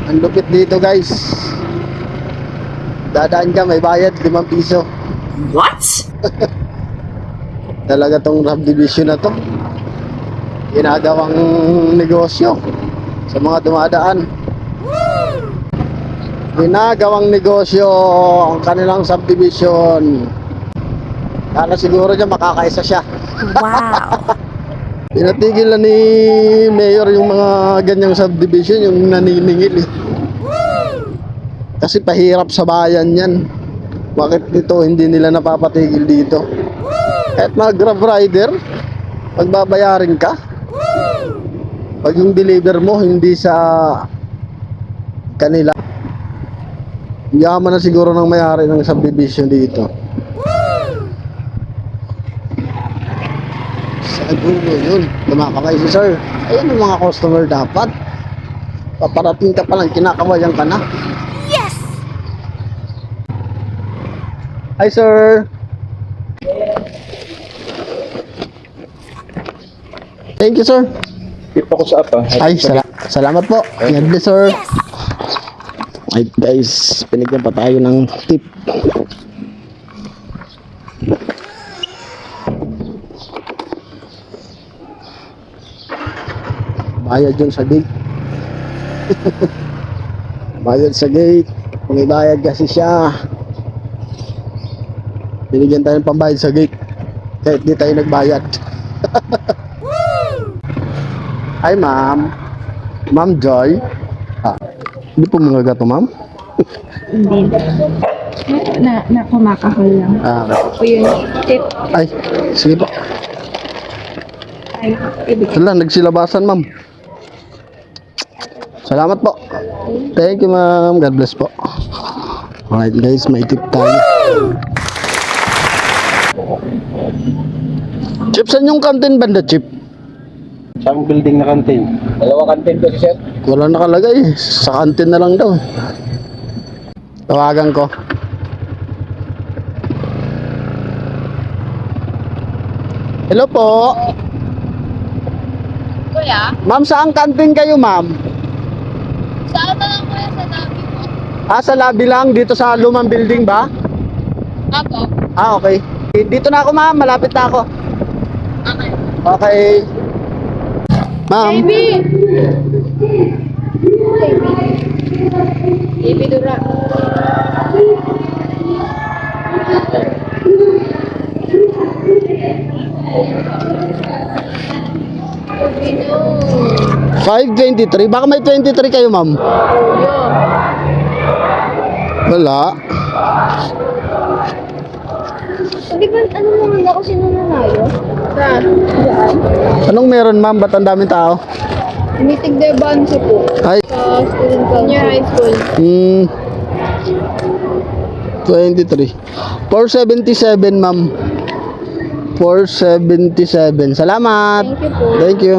Ang lupit dito guys. Dadaan ka, may bayad, 5 piso. What? Talaga tong subdivision na to. Ginagawang negosyo sa mga dumadaan. Ginagawang negosyo ang kanilang subdivision. Kala siguro dyan makakaisa siya. Wow. Pinatigil na ni Mayor yung mga ganyang subdivision, yung naniningil eh. Kasi pahirap sa bayan yan. Bakit dito hindi nila napapatigil dito? Kahit mga Grab rider, pagbabayarin ka. Pag yung deliver mo hindi sa kanila, yaman na siguro ng may-ari ng subdivision dito. Sa dulo yun, tumakakay si sir. Ayun ang mga customer dapat. Paparating ka pa lang, kinakawayan ka na. Yes! Hi sir! Thank you sir. Tip ako sa apa. Ay, salamat po. God bless sir. Ay guys, pinigyan pa tayo ng tip. Bayad yun sa gate. Bayad sa gate. May bayad kasi siya. Binigyan tayo ng pambayad sa gate. Kahit di tayo nagbayad. Hi ma'am. Ma'am Joy. Hindi po mga gato ma'am. Hindi. Na kumakahol lang. O yun, tip. Ay, sige po. Ay, ibig. Wala, nagsilabasan ma'am. Salamat po. Thank you ma'am. God bless po. Alright guys, may tip tayo. Chip, saan yung kantin banda, Chip? Saan building na kantin? Dalawa kantin ko si sir. Wala nakalagay. Sa kantin na lang daw. Tawagan ko. Hello po. Kuya, Ma'am, saan kantin kayo, ma'am? saan na lang kuya sa nabi mo? Sa lobby lang, dito sa lumang building ba? Ako? Okay. Dito na ako, ma'am. Malapit na ako. Okay. Okay. Ma'am. Baby Dura. Pino. 523. Baka may 23 kayo, ma'am. Wala. Di ba, ano naman ako sinunanayo? Saan? Diyan. Anong meron, ma'am? Ba't ang daming tao? Meeting de Banso po. Ay. Sa student council. Senior high school. 23. 477, ma'am. 477. Salamat. Thank you po. Thank you.